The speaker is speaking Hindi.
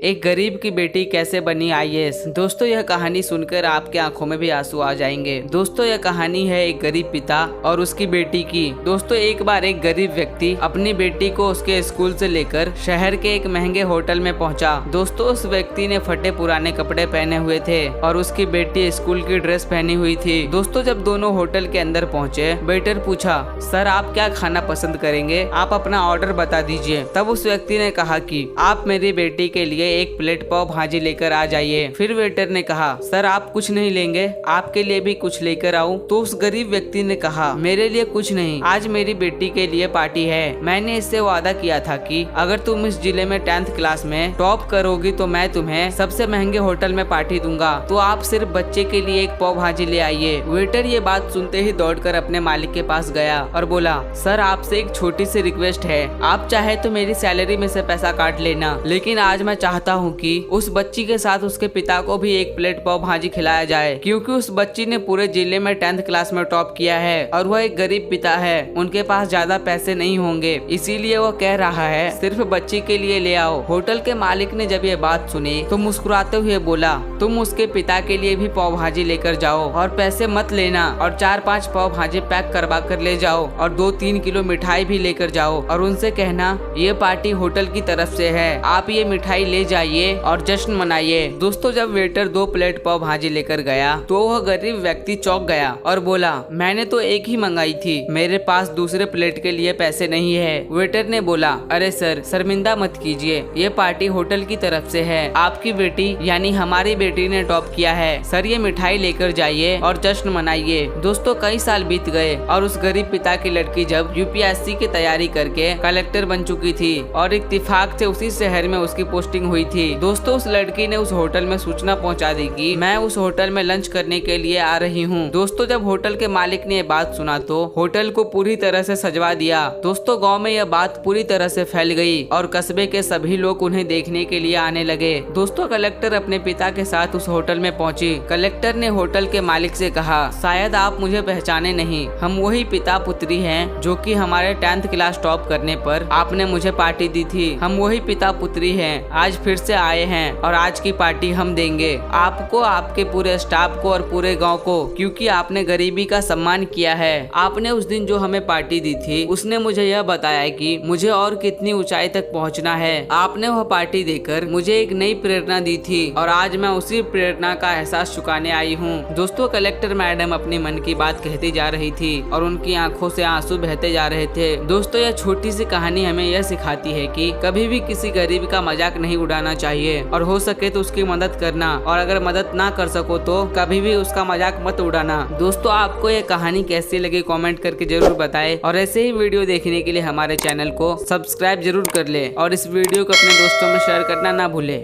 एक गरीब की बेटी कैसे बनी आईएएस। दोस्तों यह कहानी सुनकर आपके आंखों में भी आंसू आ जाएंगे। दोस्तों यह कहानी है एक गरीब पिता और उसकी बेटी की। दोस्तों एक बार एक गरीब व्यक्ति अपनी बेटी को उसके स्कूल से लेकर शहर के एक महंगे होटल में पहुंचा। दोस्तों उस व्यक्ति ने फटे पुराने कपड़े पहने हुए थे और उसकी बेटी स्कूल की ड्रेस पहनी हुई थी। दोस्तों जब दोनों होटल के अंदर पहुंचे, वेटर पूछा, सर आप क्या खाना पसंद करेंगे, आप अपना ऑर्डर बता दीजिए। तब उस व्यक्ति ने कहा कि आप मेरी बेटी के लिए एक प्लेट पाव भाजी लेकर आ जाइए। फिर वेटर ने कहा, सर आप कुछ नहीं लेंगे, आपके लिए भी कुछ लेकर आऊं? तो उस गरीब व्यक्ति ने कहा, मेरे लिए कुछ नहीं, आज मेरी बेटी के लिए पार्टी है। मैंने इससे वादा किया था कि अगर तुम इस जिले में 10th क्लास में टॉप करोगी तो मैं तुम्हें सबसे महंगे होटल में पार्टी दूंगा, तो आप सिर्फ बच्चे के लिए एक पाव भाजी ले आइए। वेटर ये बात सुनते ही दौड़कर अपने मालिक के पास गया और बोला, सर आपसे एक छोटी सी रिक्वेस्ट है, आप चाहे तो मेरी सैलरी में से पैसा काट लेना, लेकिन आज मैं चाहता हूँ कि उस बच्ची के साथ उसके पिता को भी एक प्लेट पाव भाजी खिलाया जाए, क्योंकि उस बच्ची ने पूरे जिले में 10th क्लास में टॉप किया है और वह एक गरीब पिता है, उनके पास ज्यादा पैसे नहीं होंगे, इसीलिए वो कह रहा है सिर्फ बच्ची के लिए ले आओ। होटल के मालिक ने जब ये बात सुनी तो मुस्कुराते हुए बोला, तुम उसके पिता के लिए भी पाव भाजी लेकर जाओ और पैसे मत लेना और 4-5 पाव भाजी पैक करवा कर ले जाओ और 2-3 किलो मिठाई भी लेकर जाओ और उनसे कहना ये पार्टी होटल की तरफ से है, आप ये मिठाई ले जाइए और जश्न मनाइए। दोस्तों जब वेटर 2 प्लेट पाव भाजी लेकर गया तो वह गरीब व्यक्ति चौंक गया और बोला, मैंने तो एक ही मंगाई थी, मेरे पास दूसरे प्लेट के लिए पैसे नहीं है। वेटर ने बोला, अरे सर शर्मिंदा मत कीजिए, ये पार्टी होटल की तरफ से है, आपकी बेटी यानी हमारी बेटी ने टॉप किया है, सर ये मिठाई लेकर जाइए और जश्न मनाइए। दोस्तों कई साल बीत गए और उस गरीब पिता की लड़की जब यूपीएससी की तैयारी करके कलेक्टर बन चुकी थी और इत्तेफाक से उसी शहर में उसकी पोस्टिंग हुई थी। दोस्तों उस लड़की ने उस होटल में सूचना पहुंचा दी कि मैं उस होटल में लंच करने के लिए आ रही हूं। दोस्तों जब होटल के मालिक ने ये बात सुना तो होटल को पूरी तरह से सजवा दिया। दोस्तों गांव में यह बात पूरी तरह से फैल गई और कस्बे के सभी लोग उन्हें देखने के लिए आने लगे। दोस्तों कलेक्टर अपने पिता के साथ उस होटल में पहुंची। कलेक्टर ने होटल के मालिक से कहा, शायद आप मुझे पहचाने नहीं, हम वही पिता पुत्री हैं जो कि हमारे 10th क्लास टॉप करने पर आपने मुझे पार्टी दी थी। हम वही पिता पुत्री हैं, आज फिर से आए हैं और आज की पार्टी हम देंगे आपको, आपके पूरे स्टाफ को और पूरे गांव को, क्योंकि आपने गरीबी का सम्मान किया है। आपने उस दिन जो हमें पार्टी दी थी उसने मुझे यह बताया कि मुझे और कितनी ऊंचाई तक पहुंचना है। आपने वह पार्टी देकर मुझे एक नई प्रेरणा दी थी और आज मैं उसी प्रेरणा का एहसास चुकाने आई हूँ। दोस्तों कलेक्टर मैडम अपने मन की बात कहती जा रही थी और उनकी आंखों से आंसू बहते जा रहे थे। दोस्तों यह छोटी सी कहानी हमें यह सिखाती है कि कभी भी किसी गरीब का मजाक नहीं उड़ाना चाहिए और हो सके तो उसकी मदद करना, और अगर मदद ना कर सको तो कभी भी उसका मजाक मत उड़ाना। दोस्तों आपको यह कहानी कैसी लगी कमेंट करके जरूर बताएं और ऐसे ही वीडियो देखने के लिए हमारे चैनल को सब्सक्राइब जरूर कर ले और इस वीडियो को अपने दोस्तों में शेयर करना ना भूले।